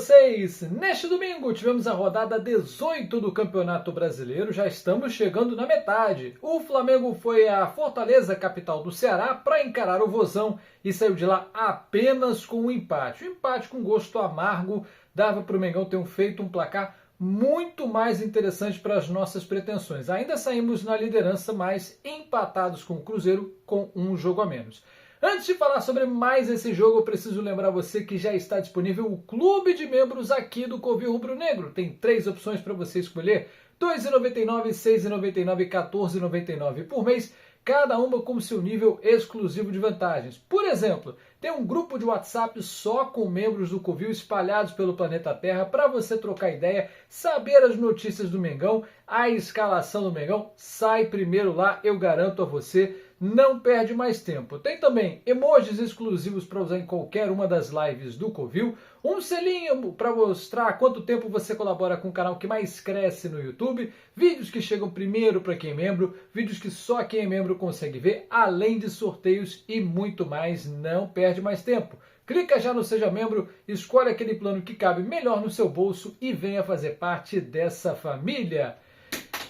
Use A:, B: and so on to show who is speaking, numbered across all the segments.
A: vocês! Neste domingo tivemos a rodada 18 do Campeonato Brasileiro, já estamos chegando na metade. O Flamengo foi à Fortaleza, capital do Ceará, para encarar o Vozão e saiu de lá apenas com um empate. Um empate com gosto amargo, dava para o Mengão ter feito um placar muito mais interessante para as nossas pretensões. Ainda saímos na liderança, mas empatados com o Cruzeiro com um jogo a menos. Antes de falar sobre mais esse jogo, eu preciso lembrar você que já está disponível o clube de membros aqui do Covil Rubro Negro. Tem 3 opções para você escolher: R$ 2,99, R$ 6,99 e R$ 14,99 por mês, cada uma com seu nível exclusivo de vantagens. Por exemplo, tem um grupo de WhatsApp só com membros do Covil espalhados pelo planeta Terra para você trocar ideia, saber as notícias do Mengão, a escalação do Mengão. Sai primeiro lá, eu garanto a você. Não perde mais tempo. Tem também emojis exclusivos para usar em qualquer uma das lives do Covil, um selinho para mostrar quanto tempo você colabora com o canal que mais cresce no YouTube, vídeos que chegam primeiro para quem é membro, vídeos que só quem é membro consegue ver, além de sorteios e muito mais. Não perde mais tempo. Clica já no Seja Membro, escolhe aquele plano que cabe melhor no seu bolso e venha fazer parte dessa família.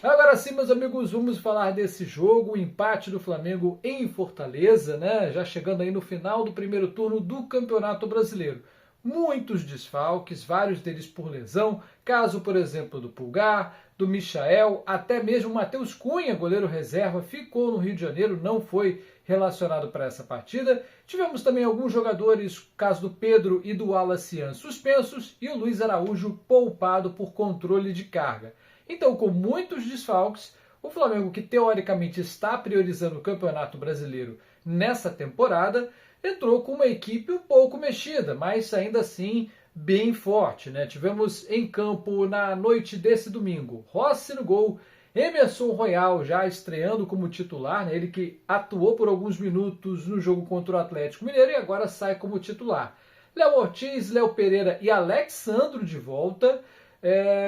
A: Agora sim, meus amigos, vamos falar desse jogo, o empate do Flamengo em Fortaleza, né? Já chegando aí no final do primeiro turno do Campeonato Brasileiro. Muitos desfalques, vários deles por lesão, caso, por exemplo, do Pulgar, do Michael, até mesmo o Matheus Cunha, goleiro reserva, ficou no Rio de Janeiro, não foi relacionado para essa partida. Tivemos também alguns jogadores, caso do Pedro e do Wallace, suspensos, e o Luiz Araújo poupado por controle de carga. Então, com muitos desfalques, o Flamengo, que teoricamente está priorizando o Campeonato Brasileiro nessa temporada, entrou com uma equipe um pouco mexida, mas ainda assim bem forte, né? Tivemos em campo na noite desse domingo Rossi no gol, Emerson Royal já estreando como titular, né? Ele que atuou por alguns minutos no jogo contra o Atlético Mineiro e agora sai como titular. Léo Ortiz, Léo Pereira e Alex Sandro de volta.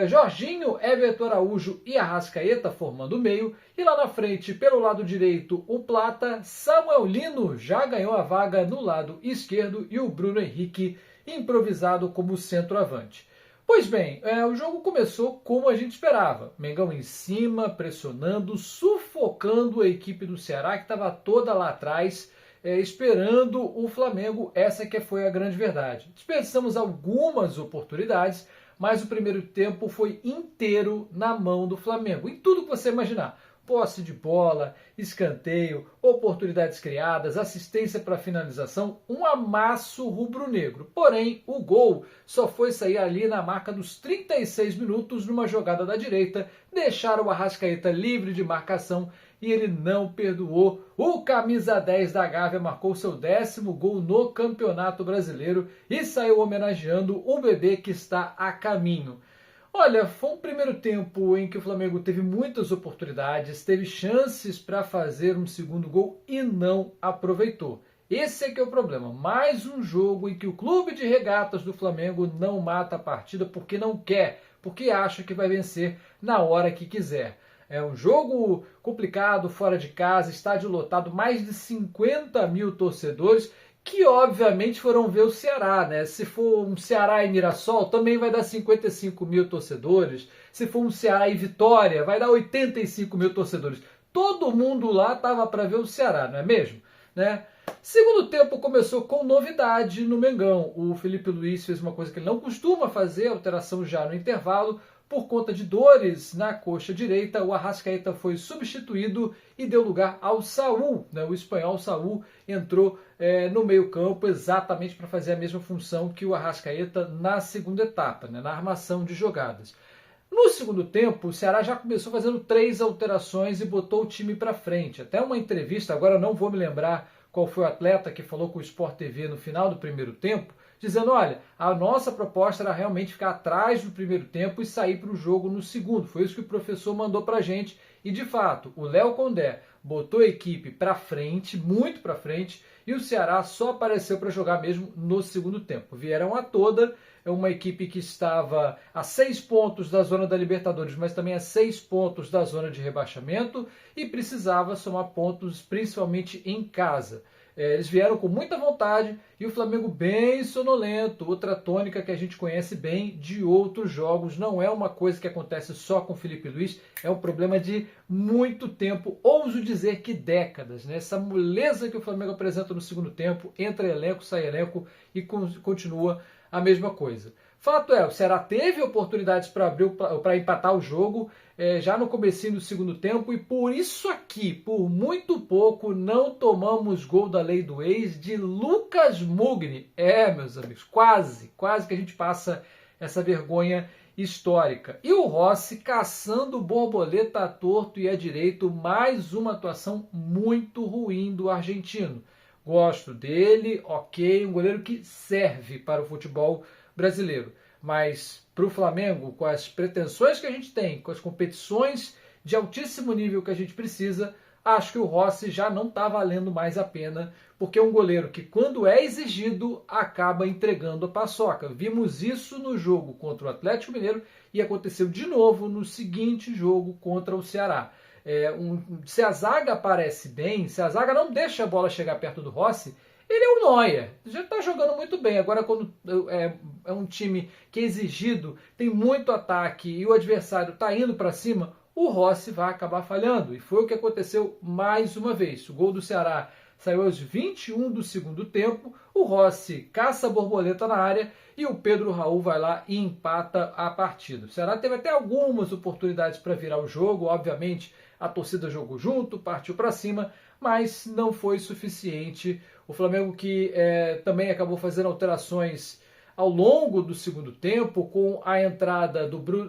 A: Jorginho, Everton Araújo e Arrascaeta formando o meio, e lá na frente, pelo lado direito, o Plata, Samuel Lino já ganhou a vaga no lado esquerdo e o Bruno Henrique improvisado como centroavante. Pois bem, o jogo começou como a gente esperava, Mengão em cima, pressionando, sufocando a equipe do Ceará, que estava toda lá atrás, esperando o Flamengo. Essa que foi a grande verdade. Desperdiçamos algumas oportunidades, mas o primeiro tempo foi inteiro na mão do Flamengo, em tudo que você imaginar. Posse de bola, escanteio, oportunidades criadas, assistência para finalização, um amasso rubro-negro. Porém, o gol só foi sair ali na marca dos 36 minutos numa jogada da direita, deixaram o Arrascaeta livre de marcação e ele não perdoou. O camisa 10 da Gávea marcou seu 10º gol no Campeonato Brasileiro e saiu homenageando o bebê que está a caminho. Olha, foi um primeiro tempo em que o Flamengo teve muitas oportunidades, teve chances para fazer um segundo gol e não aproveitou. Esse é que é o problema. Mais um jogo em que o clube de regatas do Flamengo não mata a partida porque não quer, porque acha que vai vencer na hora que quiser. É um jogo complicado, fora de casa, estádio lotado, mais de 50 mil torcedores, que obviamente foram ver o Ceará, né? Se for um Ceará e Mirassol, também vai dar 55 mil torcedores. Se for um Ceará e Vitória, vai dar 85 mil torcedores. Todo mundo lá estava para ver o Ceará, não é mesmo? Né? Segundo tempo começou com novidade no Mengão. O Felipe Luiz fez uma coisa que ele não costuma fazer, alteração já no intervalo. Por conta de dores na coxa direita, o Arrascaeta foi substituído e deu lugar ao Saúl, né? O espanhol Saúl entrou no meio-campo exatamente para fazer a mesma função que o Arrascaeta na segunda etapa, né? Na armação de jogadas. No segundo tempo, o Ceará já começou fazendo 3 alterações e botou o time para frente. Até uma entrevista, agora não vou me lembrar qual foi o atleta que falou com o Sport TV no final do primeiro tempo, dizendo, olha, a nossa proposta era realmente ficar atrás do primeiro tempo e sair para o jogo no segundo. Foi isso que o professor mandou para a gente. E, de fato, o Léo Condé botou a equipe para frente, muito para frente, e o Ceará só apareceu para jogar mesmo no segundo tempo. Vieram a toda, uma equipe que estava a 6 pontos da zona da Libertadores, mas também a 6 pontos da zona de rebaixamento, e precisava somar pontos principalmente em casa. Eles vieram com muita vontade e o Flamengo bem sonolento, outra tônica que a gente conhece bem de outros jogos. Não é uma coisa que acontece só com o Felipe Luiz, é um problema de muito tempo, ouso dizer que décadas, né? Essa moleza que o Flamengo apresenta no segundo tempo, entra elenco, sai elenco e continua a mesma coisa. Fato é, o Ceará teve oportunidades para empatar o jogo já no comecinho do segundo tempo e por isso aqui, por muito pouco, não tomamos gol da lei do ex de Lucas Mugni. Meus amigos, quase que a gente passa essa vergonha histórica. E o Rossi caçando borboleta à torto e à direito, mais uma atuação muito ruim do argentino. Gosto dele, ok, um goleiro que serve para o futebol brasileiro. Mas para o Flamengo, com as pretensões que a gente tem, com as competições de altíssimo nível que a gente precisa, acho que o Rossi já não está valendo mais a pena, porque é um goleiro que, quando é exigido, acaba entregando a paçoca. Vimos isso no jogo contra o Atlético Mineiro e aconteceu de novo no seguinte jogo contra o Ceará. Se a zaga aparece bem, se a zaga não deixa a bola chegar perto do Rossi, ele é um Neuer, já está jogando muito bem. Agora, quando é um time que é exigido, tem muito ataque e o adversário está indo para cima, o Rossi vai acabar falhando. E foi o que aconteceu mais uma vez. O gol do Ceará saiu aos 21 do segundo tempo, o Rossi caça a borboleta na área e o Pedro Raul vai lá e empata a partida. O Ceará teve até algumas oportunidades para virar o jogo, obviamente a torcida jogou junto, partiu para cima, mas não foi suficiente. O Flamengo que também acabou fazendo alterações ao longo do segundo tempo, com a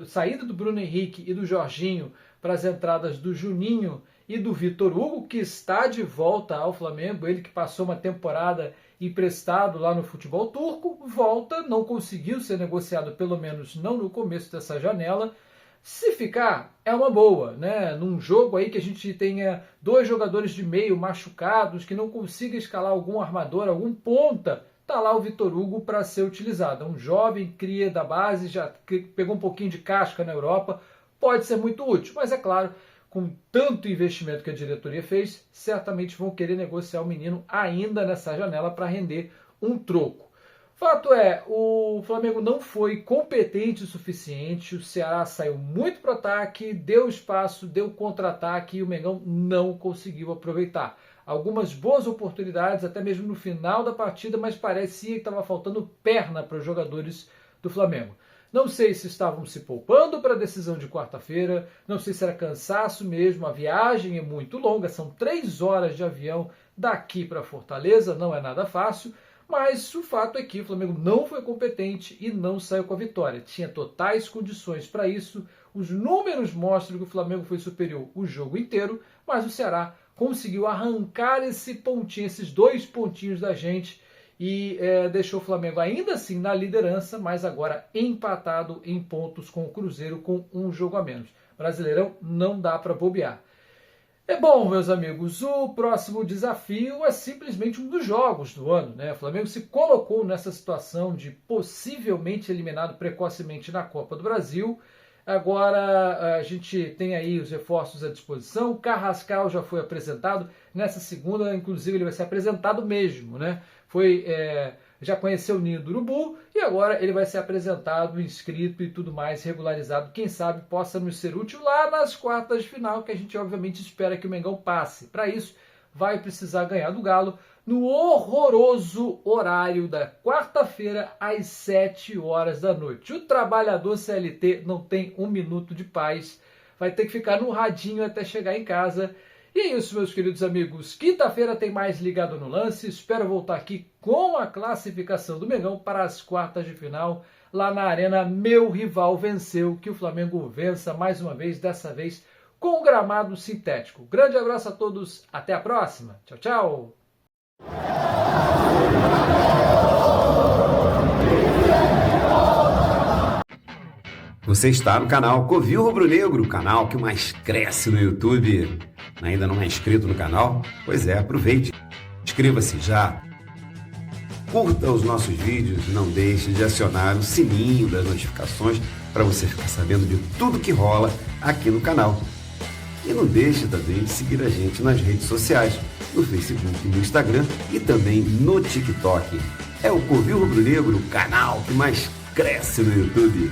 A: saída do Bruno Henrique e do Jorginho para as entradas do Juninho e do Vitor Hugo, que está de volta ao Flamengo, ele que passou uma temporada emprestado lá no futebol turco, volta, não conseguiu ser negociado, pelo menos não no começo dessa janela. Se ficar, é uma boa, né? Num jogo aí que a gente tenha 2 jogadores de meio machucados, que não consiga escalar algum armador, algum ponta, tá lá o Vitor Hugo para ser utilizado. É um jovem cria da base, já pegou um pouquinho de casca na Europa, pode ser muito útil, mas é claro, com tanto investimento que a diretoria fez, certamente vão querer negociar o menino ainda nessa janela para render um troco. Fato é, o Flamengo não foi competente o suficiente, o Ceará saiu muito para o ataque, deu espaço, deu contra-ataque e o Mengão não conseguiu aproveitar. Algumas boas oportunidades, até mesmo no final da partida, mas parecia que estava faltando perna para os jogadores do Flamengo. Não sei se estavam se poupando para a decisão de quarta-feira, não sei se era cansaço mesmo, a viagem é muito longa, são 3 horas de avião daqui para Fortaleza, não é nada fácil. Mas o fato é que o Flamengo não foi competente e não saiu com a vitória. Tinha totais condições para isso. Os números mostram que o Flamengo foi superior o jogo inteiro, mas o Ceará conseguiu arrancar esse pontinho, esses 2 pontinhos da gente e deixou o Flamengo ainda assim na liderança, mas agora empatado em pontos com o Cruzeiro com 1 jogo a menos. Brasileirão não dá para bobear. Bom, meus amigos, o próximo desafio é simplesmente um dos jogos do ano, né? O Flamengo se colocou nessa situação de possivelmente eliminado precocemente na Copa do Brasil. Agora a gente tem aí os reforços à disposição. O Carrascal já foi apresentado. Nessa segunda, inclusive, ele vai ser apresentado mesmo, né? Já conheceu o Ninho do Urubu e agora ele vai ser apresentado, inscrito e tudo mais, regularizado. Quem sabe possa nos ser útil lá nas quartas de final, que a gente obviamente espera que o Mengão passe. Para isso, vai precisar ganhar do Galo no horroroso horário da quarta-feira às 7 horas da noite. O trabalhador CLT não tem 1 minuto de paz, vai ter que ficar no radinho até chegar em casa. E é isso, meus queridos amigos. Quinta-feira tem mais Ligado no Lance. Espero voltar aqui com a classificação do Mengão para as quartas de final. Lá na Arena, meu rival venceu. Que o Flamengo vença mais uma vez, dessa vez com gramado sintético. Grande abraço a todos. Até a próxima. Tchau, tchau.
B: Você está no canal Covil Rubro Negro, o canal que mais cresce no YouTube. Ainda não é inscrito no canal? Pois é, aproveite. Inscreva-se já. Curta os nossos vídeos e não deixe de acionar o sininho das notificações para você ficar sabendo de tudo que rola aqui no canal. E não deixe também de seguir a gente nas redes sociais, no Facebook, no Instagram e também no TikTok. É o Covil Rubro Negro, o canal que mais cresce no YouTube.